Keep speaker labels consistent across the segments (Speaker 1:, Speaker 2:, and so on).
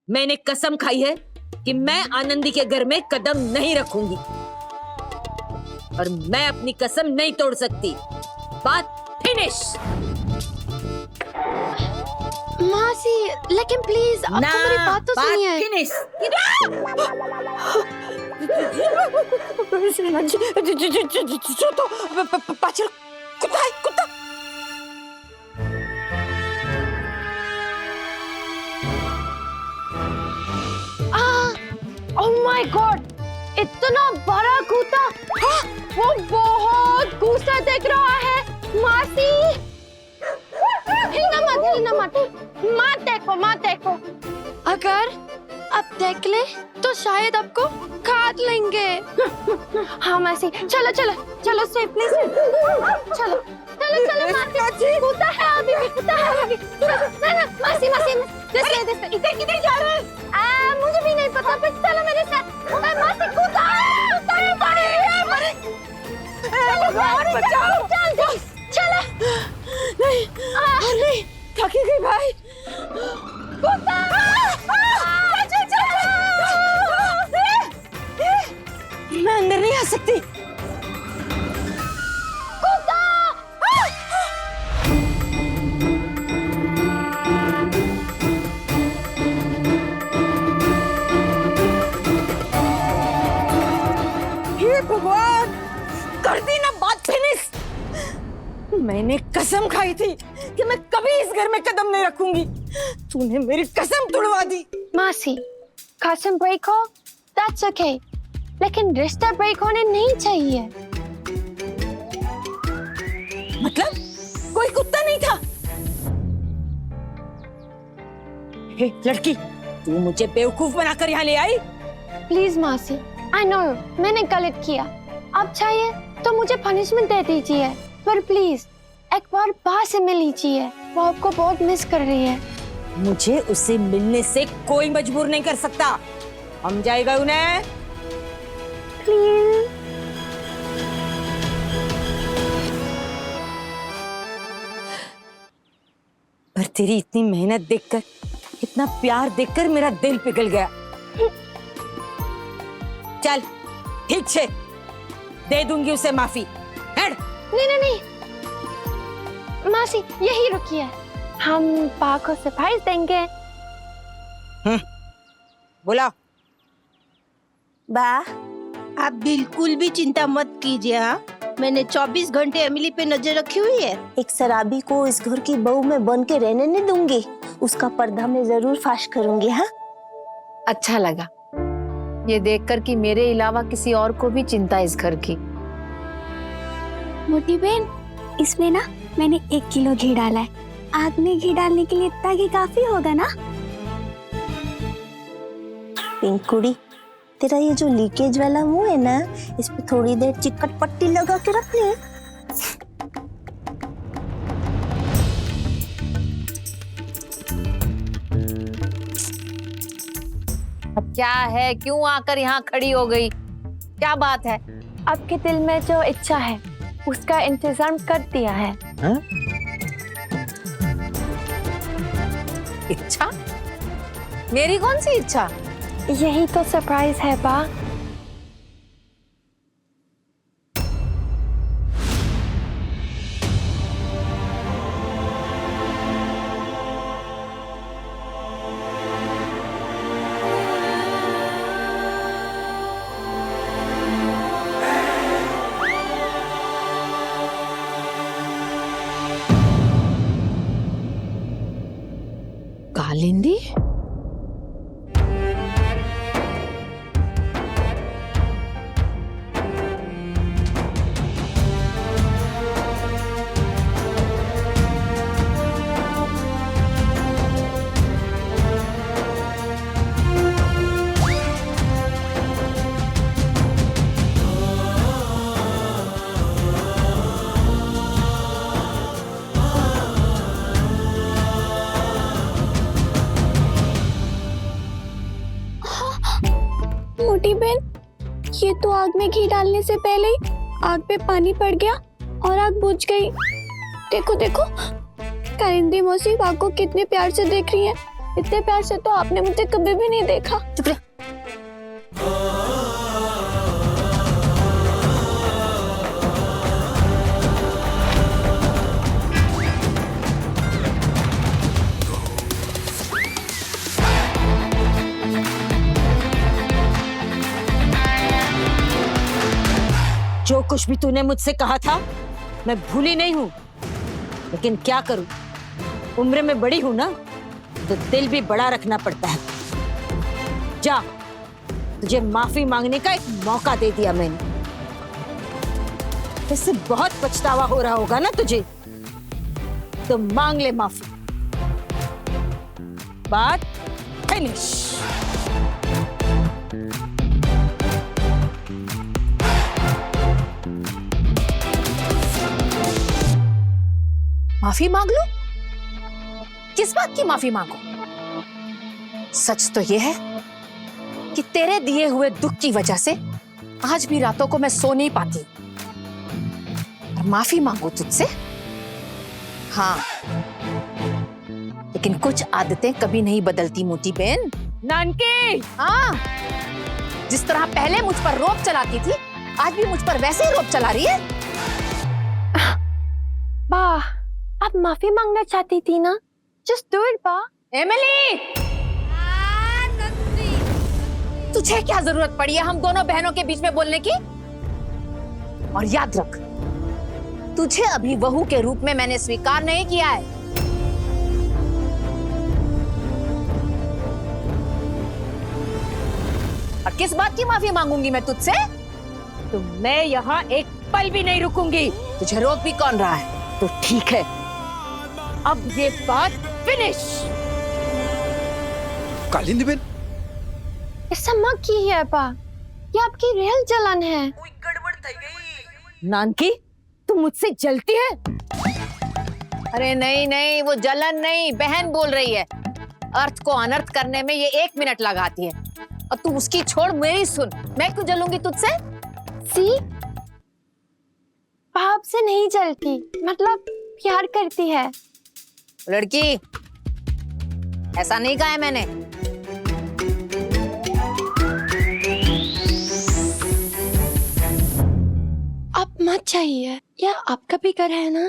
Speaker 1: मैंने कसम खाई है कि मैं आनंदी के घर में कदम नहीं रखूंगी और मैं अपनी कसम नहीं तोड़ सकती। बात फिनिश।
Speaker 2: मासी, लेकिन प्लीज आपको मेरी बात तो सुनिए।
Speaker 1: फिनिश। तो पाछल कुत्ता है, कुत्ता।
Speaker 2: ओह माय गॉड, इतना बड़ा कुत्ता। वो बहुत गुस्सा देख रहा है। मासी, हिलना मत, हिलना मत। मत देखो, मत देखो। अगर आप देख ले तो शायद आपको काट लेंगे। हाँ मासी, चलो चलो चलो सेफली से। चलो चलो चलो मासी, कुत्ता है अभी भी, कुत्ता है अभी भी। ना ना मासी, मासी इधर किधर जा रहे हैं? मुझे भी नहीं पता, बस चलो मेरे साथ। मासी, कुत्ता है, कुत्ता है, बचाओ, चल चल चलो।
Speaker 1: नहीं, नहीं, थकी गई भाई।
Speaker 2: कुत्ता!
Speaker 1: मैं अंदर नहीं आ सकती।
Speaker 2: कुत्ता!
Speaker 1: हे भगवान, कर दी ना बात फिनिश। मैंने कसम खाई थी कि मैं कभी इस घर में कदम नहीं रखूंगी। तूने मेरी कसम तोड़वा दी।
Speaker 2: मासी, कसम ब्रेक हो, that's okay, लेकिन रिश्ता ब्रेक होने नहीं चाहिए।
Speaker 1: मतलब कोई कुत्ता नहीं था? हे लड़की, तू मुझे बेवकूफ बनाकर यहाँ ले आई।
Speaker 2: प्लीज मासी, आई नो मैंने गलत किया। अब चाहिए तो मुझे पनिशमेंट दे दीजिए, पर प्लीज एक बार बाहर से मिल लीजिए। वो आपको बहुत मिस कर रही है।
Speaker 1: मुझे उससे मिलने से कोई मजबूर नहीं कर सकता। हम जाएगा उन्हें।
Speaker 2: प्लीज।
Speaker 1: पर तेरी इतनी मेहनत देखकर, इतना प्यार देखकर मेरा दिल पिघल गया। चल ठीक है, दे दूंगी उसे माफी। हेड।
Speaker 2: नहीं नहीं नहीं मासी, यही रुकिए, हम पा को सरप्राइज देंगे।
Speaker 1: बोला।
Speaker 3: बा, आप बिल्कुल भी चिंता मत कीजिए। हाँ, मैंने 24 घंटे एमिली पे नजर रखी हुई है। एक शराबी को इस घर की बहू में बन के रहने नहीं दूंगी। उसका पर्दा मैं जरूर फाश करूंगी। हाँ,
Speaker 4: अच्छा लगा ये देखकर कि मेरे अलावा किसी और को भी चिंता इस घर की।
Speaker 5: मोटी बहन, इसमें ना मैंने 1 किलो घी डाला है। आग में घी डालने के लिए इतना घी काफी होगा ना?
Speaker 3: पिंकुड़ी, तेरा ये जो लीकेज वाला मुंह है ना, इस पे थोड़ी देर चिकट पट्टी लगा के रख ले।
Speaker 4: अब क्या है, क्यों आकर यहाँ खड़ी हो गई? क्या बात है?
Speaker 2: आपके दिल में जो इच्छा है उसका इंतजाम कर दिया है।
Speaker 4: इच्छा? मेरी कौन सी इच्छा?
Speaker 2: यही तो सरप्राइज है बा।
Speaker 4: कालिंदी?
Speaker 5: मोटी बहन, ये तो आग में घी डालने से पहले ही आग पे पानी पड़ गया और आग बुझ गई। देखो देखो, कालिंदी मौसी आग को कितने प्यार से देख रही है। इतने प्यार से तो आपने मुझे कभी भी नहीं देखा।
Speaker 4: चुप रह।
Speaker 1: जो कुछ भी तूने मुझसे कहा था मैं भूली नहीं हूं, लेकिन क्या करूं, उम्र में बड़ी हूं ना, तो दिल भी बड़ा रखना पड़ता है। जा, तुझे माफी मांगने का एक मौका दे दिया मैंने। इससे बहुत पछतावा हो रहा होगा ना तुझे, तो मांग ले माफी। बात फिनिश।
Speaker 4: माफी मांग लो? किस बात की माफी मांगो? सच तो यह है कि तेरे दिए हुए दुख की वजह से आज भी रातों को मैं सो नहीं पाती। और माफी मांगू तुझसे? हाँ, लेकिन कुछ आदतें कभी नहीं बदलती मोटी बहन।
Speaker 1: नानकी!
Speaker 4: हाँ, जिस तरह पहले मुझ पर रोब चलाती थी, आज भी मुझ पर वैसे ही रोब चला रही है।
Speaker 2: वाह, आप माफी मांगना चाहती थी ना? जस्ट डू इट बा।
Speaker 4: एमिली, तुझे क्या जरूरत पड़ी है हम दोनों बहनों के बीच में बोलने की? और याद रख, तुझे अभी बहू के रूप में मैंने स्वीकार नहीं किया है। और किस बात की माफी मांगूंगी मैं तुझसे?
Speaker 1: तो मैं यहाँ एक पल भी नहीं रुकूंगी।
Speaker 4: तुझे रोक भी कौन रहा है?
Speaker 1: तो ठीक है, अब ये बात फिनिश।
Speaker 6: कालिंदी बेन,
Speaker 2: ऐसा मत कीजिए बा, ये आपकी रियल जलन है।
Speaker 1: नानकी, तू मुझसे जलती है?
Speaker 4: अरे नहीं नहीं, वो जलन नहीं, बहन बोल रही है। अर्थ को अनर्थ करने में ये 1 मिनट लगाती है, और तू उसकी छोड़ मेरी सुन। मैं क्यों जलूंगी तुझसे?
Speaker 2: सी, बाप से नहीं जलती, मतलब प्यार करती है।
Speaker 4: लड़की, ऐसा नहीं कहा है मैंने।
Speaker 2: आप मत चाहिए, यह आपका भी घर है ना?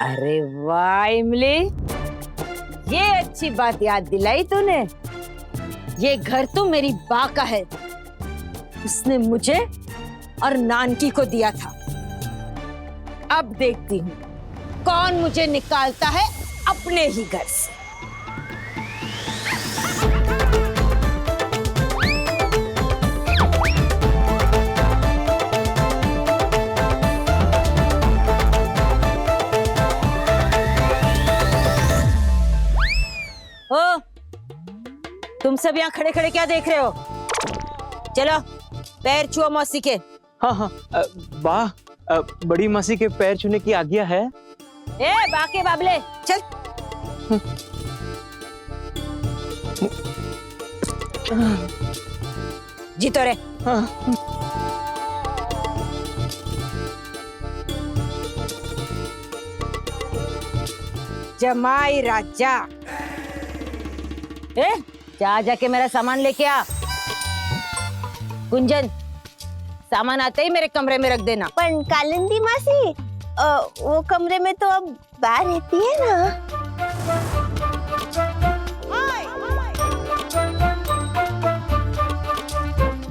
Speaker 1: अरे वाह इमली, ये अच्छी बात याद दिलाई तूने। ये घर तो मेरी बा का है, उसने मुझे और नानकी को दिया था। अब देखती हूँ कौन मुझे निकालता है अपने ही घर से। ओ, तुम सब यहाँ खड़े खड़े क्या देख रहे हो? चलो पैर छुओ मौसी के।
Speaker 7: हाँ हाँ, वाह, बड़ी मासी के पैर छूने की आज्ञा है।
Speaker 1: ए बाके बाबले, चल। जीतो रे। जमाई राजा, ए जा जाके मेरा सामान लेके आ। गुंजन, सामान आते ही मेरे कमरे में रख देना।
Speaker 3: पर कालिंदी मासी, वो कमरे में तो अब बाहर रहती है ना।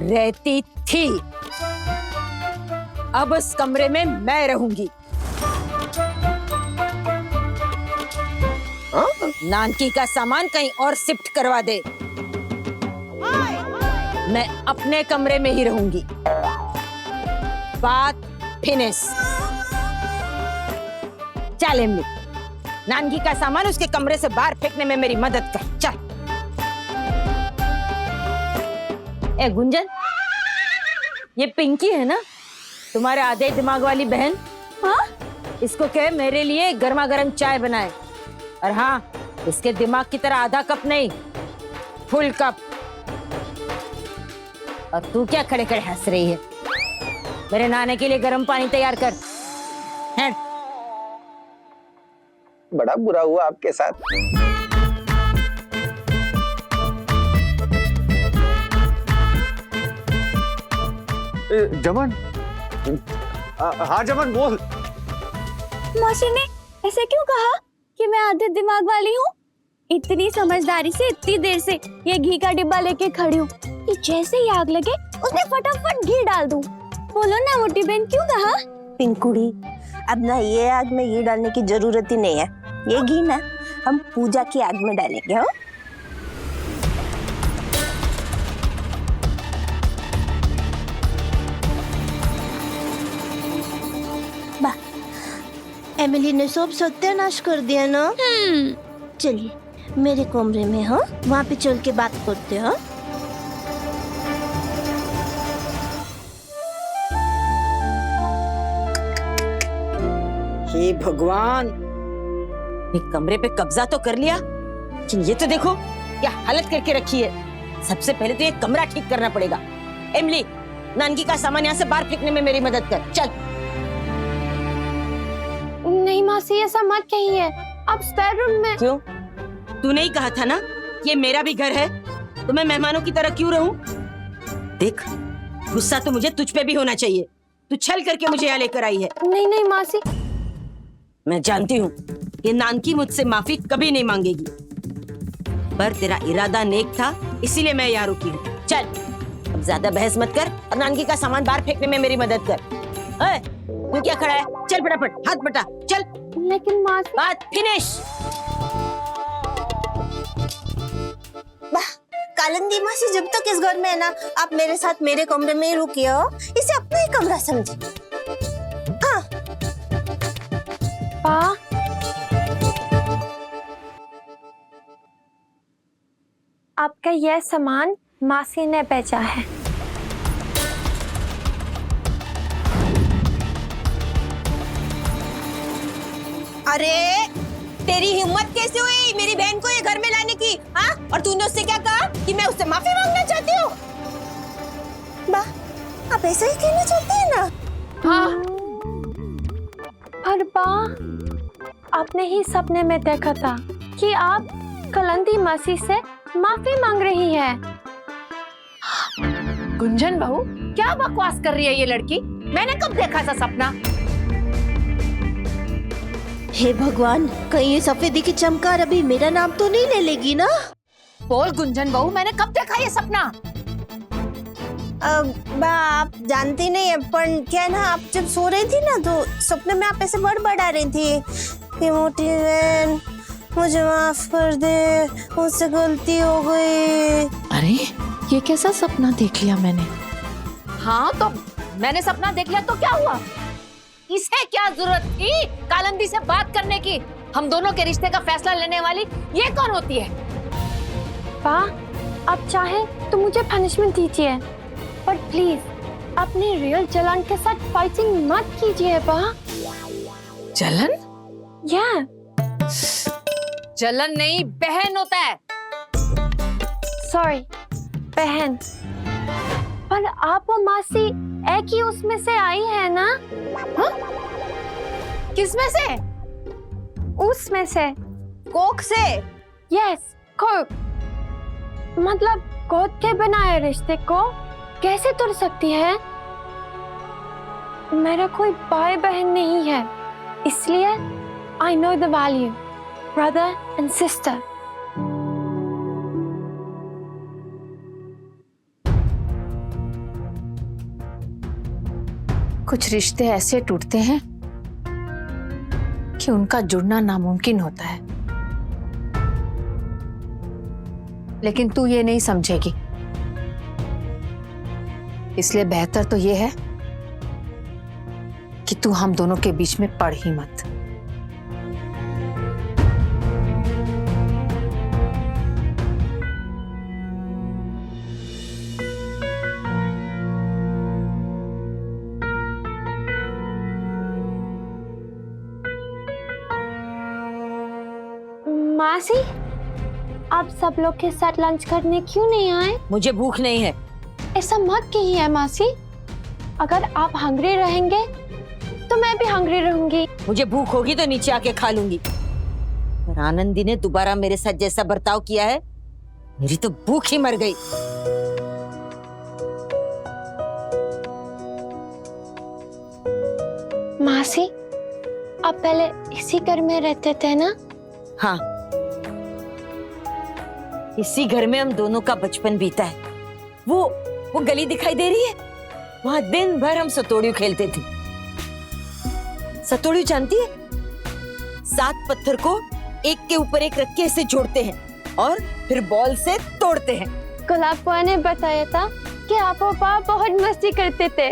Speaker 1: रहती थी, अब उस कमरे में मैं रहूंगी। नानकी का सामान कहीं और शिफ्ट करवा दे, मैं अपने कमरे में ही रहूंगी। बात फिनिश। चल इमली, नानकी का सामान उसके कमरे से बाहर फेंकने में मेरी मदद कर। चल। ए गुंजन, ये पिंकी है ना, तुम्हारे आधे दिमाग वाली बहन? हाँ, इसको कहे मेरे लिए गर्मा गर्म चाय बनाए। और हाँ, इसके दिमाग की तरह आधा कप नहीं, फुल कप। और तू क्या खड़े खड़े हंस रही है? मेरे नहाने के लिए गर्म पानी तैयार कर। हैं?
Speaker 6: बड़ा बुरा हुआ आपके साथ।
Speaker 7: जमन, हाँ जमन बोल।
Speaker 5: मौसी ने ऐसे क्यों कहा कि मैं आधे दिमाग वाली हूँ? इतनी समझदारी से इतनी देर से ये घी का डिब्बा लेके खड़ी हूँ कि जैसे ही आग लगे उसमें फटाफट घी डाल दूँ। बोलो ना मोटी बहन, क्यों कहा?
Speaker 3: पिंकुड़ी, अब ना ये आग में घी डालने की जरूरत ही नहीं है। ये घी ना हम पूजा की आग में डालेंगे। हो एमिली ने सब सत्यानाश कर दिया ना। चलिए मेरे कमरे में, हाँ वहाँ पे चल के बात करते हैं।
Speaker 1: हे भगवान, एक कमरे पे कब्जा तो कर लिया, लेकिन ये तो देखो क्या हालत करके रखी है। सबसे पहले तो ये कमरा ठीक करना पड़ेगा। एमिली, नानकी का सामान यहाँ से बाहर फेंकने में मेरी मदद कर। चल।
Speaker 2: नहीं मासी, ऐसा मत कहिए। आप स्पेयर रूम में।
Speaker 1: क्यों? तू नहीं कहा था ना ये मेरा भी घर है, तो मैं मेहमानों की तरह क्यों रहूं? देख, गुस्सा तो मुझे तुझ पे भी होना चाहिए। तू छल करके मुझे यहाँ लेकर आई है।
Speaker 2: नहीं नहीं मासी।
Speaker 1: मैं जानती हूँ ये नानकी मुझसे माफी कभी नहीं मांगेगी, पर तेरा इरादा नेक था, इसीलिए मैं यहाँ रुकी हूँ। चल, अब ज्यादा बहस मत कर और नानकी का सामान बाहर फेंकने में मेरी मदद कर। तू क्या खड़ा है? चल फटाफट, हाथ बटा, चल।
Speaker 2: लेकिन मासी।
Speaker 1: बात फिनिश।
Speaker 3: कालिंदी मासी जब तक इस घर में है ना, आप मेरे साथ मेरे कमरे में ही रुकिए हो। इसे अपना ही कमरा समझे। हाँ
Speaker 2: पा, आपका यह सामान मासी ने बेचा है।
Speaker 3: अरे तेरी हिम्मत कैसे हुई मेरी बहन को ये घर में लाने की? हाँ, और तूने उससे क्या कहा कि मैं उससे माफी मांगना चाहती हूँ? आप ऐसा ही कहना चाहते हैं ना?
Speaker 2: हाँ, पर बा, आपने ही सपने में देखा था कि आप कलंदी मासी से माफी मांग रही है।
Speaker 4: गुंजन बहू, क्या बकवास कर रही है ये लड़की? मैंने कब देखा था सपना?
Speaker 3: हे भगवान, कहीं ये सफेदी की चमकार अभी मेरा नाम तो नहीं ले लेगी ना?
Speaker 4: बोल गुंजन बहू, मैंने कब देखा ये सपना?
Speaker 3: आप जानती नहीं है, पर क्या ना, आप जब सो रही थी ना तो सपने में आप ऐसे बड़बड़ा रही थी कि मोटी बहन मुझे माफ कर दे, मुझसे गलती हो गई।
Speaker 4: अरे ये कैसा सपना देख लिया मैंने? हाँ तो मैंने सपना देख लिया तो क्या हुआ? इसे क्या जरूरत थी कालिंदी से बात करने की? हम दोनों के रिश्ते का फैसला लेने वाली ये कौन होती है?
Speaker 2: बा, आप चाहे तो मुझे पनिशमेंट दीजिए, पर प्लीज अपने रियल जलन के साथ फाइटिंग मत कीजिए बा।
Speaker 4: जलन?
Speaker 2: या
Speaker 4: जलन नहीं, बहन होता है।
Speaker 2: सॉरी बहन, पर आप और मासी एक ही उसमें से आई है ना?
Speaker 4: हाँ? किसमें से?
Speaker 2: उसमें से।
Speaker 3: कोख से?
Speaker 2: Yes, Coke. मतलब गोद के बनाए रिश्ते को कैसे तोड़ सकती है? मेरा कोई भाई बहन नहीं है, इसलिए I know the value, brother and sister.
Speaker 4: कुछ रिश्ते ऐसे टूटते हैं कि उनका जुड़ना नामुमकिन होता है, लेकिन तू ये नहीं समझेगी, इसलिए बेहतर तो ये है कि तू हम दोनों के बीच में पड़ ही मत।
Speaker 2: मासी, आप सब लोग के साथ लंच करने क्यों नहीं आए?
Speaker 1: मुझे भूख नहीं है।
Speaker 2: ऐसा मत कहिए मासी, अगर आप हंग्री रहेंगे तो मैं भी हंग्री रहूंगी।
Speaker 1: मुझे भूख होगी तो नीचे आके खा लूंगी। और आनंदी ने दोबारा मेरे साथ जैसा बर्ताव किया है, मेरी तो भूख ही मर गई।
Speaker 2: मासी, आप पहले इसी घर में रहते थे ना?
Speaker 1: हाँ, इसी घर में हम दोनों का बचपन बीता है। वो गली दिखाई दे रही है, वहां दिन भर हम सतोड़ियों खेलते थे। सतोड़ियों जानती है? 7 पत्थर को एक के ऊपर एक रख के ऐसे जोड़ते हैं और फिर बॉल से तोड़ते हैं।
Speaker 2: गुलाब बुआ ने बताया था कि आप और पापा बहुत मस्ती करते थे।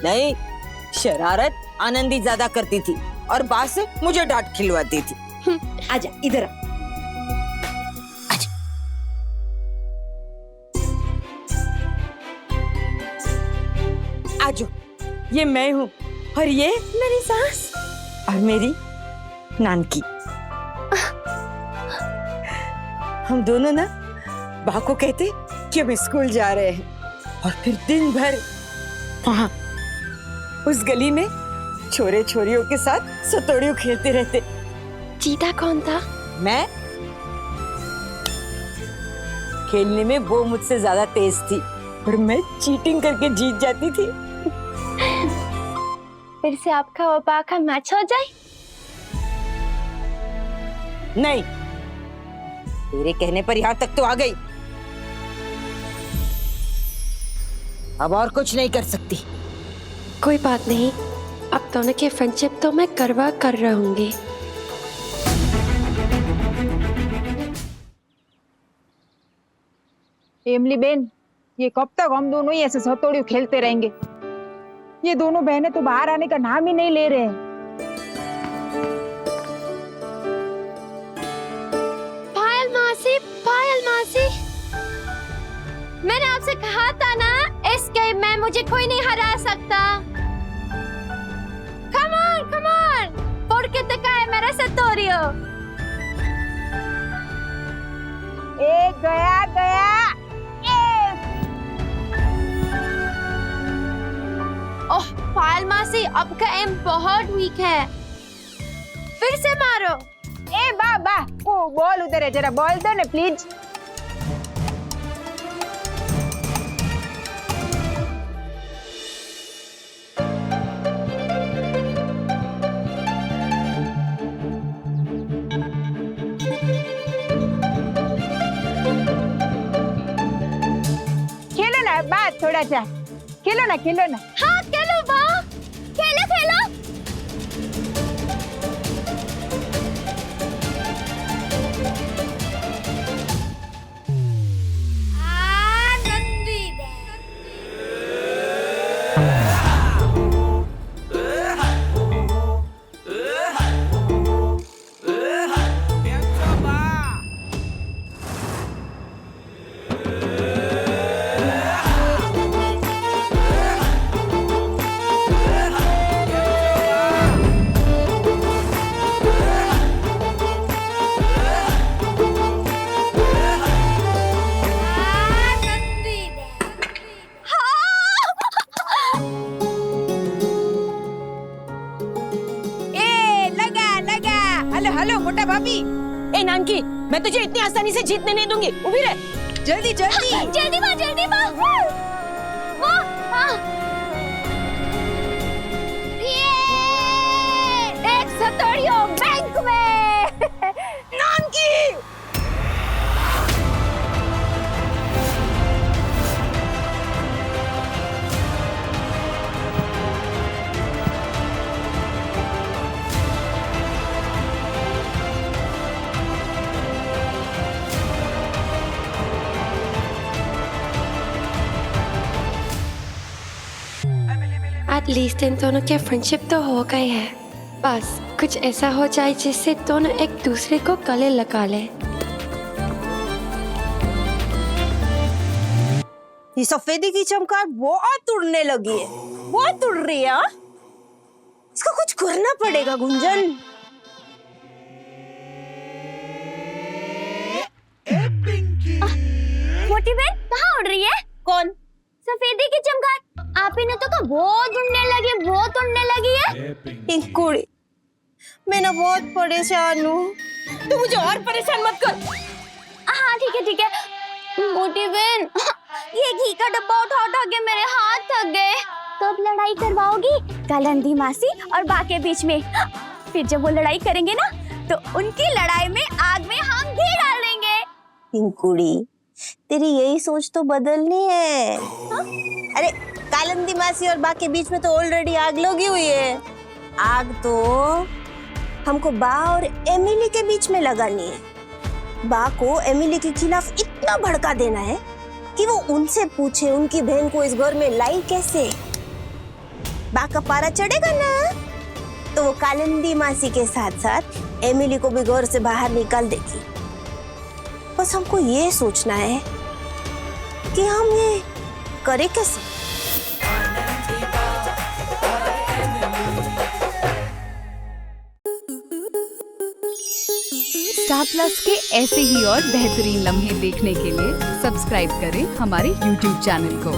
Speaker 1: नहीं, शरारत आनंदी ज्यादा करती थी और बा से मुझे डांट खिलवाती थी। आजा इधर आ। आजा। आजो, ये मैं हूँ और ये मेरी सास और मेरी नानकी। हम दोनों ना बा को कहते कि हम स्कूल जा रहे हैं और फिर दिन भर वहां उस गली में छोरे छोरियों के साथ सतोड़ियों खेलते रहते।
Speaker 2: जीता कौन था?
Speaker 1: मैं। खेलने में वो मुझसे ज्यादा तेज थी और मैं चीटिंग करके जीत जाती थी।
Speaker 2: फिर से आपका और पापा का मैच हो जाए?
Speaker 1: नहीं, तेरे कहने पर यहाँ तक तो आ गई, अब और कुछ नहीं कर सकती।
Speaker 2: कोई बात नहीं, अब दोनों की फ्रेंडशिप तो मैं करवा कर रहूंगी।
Speaker 6: एमली बेन, ये कब तक हम दोनों ही ऐसे सतोड़ियों खेलते रहेंगे? ये दोनों बहनें तो बाहर आने का नाम ही नहीं ले रहे हैं।
Speaker 2: पायल मासी, मैंने आपसे कहा था ना, इस गेम में मुझे कोई नहीं हरा सकता। Come on, फोड़ के दिखाए मेरा सतोड़ियों।
Speaker 6: गया।
Speaker 2: ओह पायल मासी, आपका एम बहुत वीक है, फिर से मारो।
Speaker 6: बा वो बॉल उधर है, जरा बॉल दो ना प्लीज। खेलो ना बा, थोड़ा सा खेलो ना।
Speaker 2: हाँ खेलो बा, खेलो।
Speaker 6: हेलो मोटा भाभी।
Speaker 1: ए नानकी, मैं तुझे इतनी आसानी से जीतने नहीं दूंगी। उभी रह।
Speaker 6: जल्दी
Speaker 2: जल्दी एक सतोड़ियों बैंक में।
Speaker 1: नानकी,
Speaker 2: एटलीस्ट इन दोनों के फ्रेंडशिप तो हो गई है, बस कुछ ऐसा हो जाए जिससे दोनों एक दूसरे को गले लगा ले।
Speaker 3: ये सफेदी की चमगादड़ बहुत उड़ने लगी है, बहुत उड़ रही है। हाँ? इसका कुछ करना पड़ेगा गुंजन।
Speaker 5: मोटी बहन कहाँ उड़ रही है?
Speaker 3: कौन?
Speaker 5: सफेदी की चमगादड़। आप ही ने तो कहा बहुत उड़ने लगी है।
Speaker 3: कुड़ी, मैं ना बहुत परेशान हूँ।
Speaker 1: तू मुझे और परेशान मत कर।
Speaker 5: हाँ ठीक है ठीक है। मोटी बहन, ये घी का डब्बा उठा उठा के मेरे हाथ थक गए। कब लड़ाई करवाओगी कालिंदी मासी और बा के बीच में? फिर जब वो लड़ाई करेंगे ना तो उनकी लड़ाई में आग में हम घी डाल देंगे।
Speaker 3: पिंकुड़ी, तेरी यही सोच तो बदलनी है। हा? अरे कालिंदी मासी और बा के बीच में तो ऑलरेडी आग लगी हुई है। आग तो हमको बा और एमिली के बीच में लगानी है। बा को एमिली के खिलाफ इतना भड़का देना है कि वो उनसे पूछे उनकी बहन को इस घर में लाई कैसे। बा का पारा चढ़ेगा ना तो वो कालिंदी मासी के साथ साथ एमिली को भी घर से बाहर निकाल देगी। बस हमको ये सोचना है कि हम ये करें कैसे।
Speaker 8: स्टार प्लस के ऐसे ही और बेहतरीन लम्हे देखने के लिए सब्सक्राइब करें हमारे YouTube चैनल को।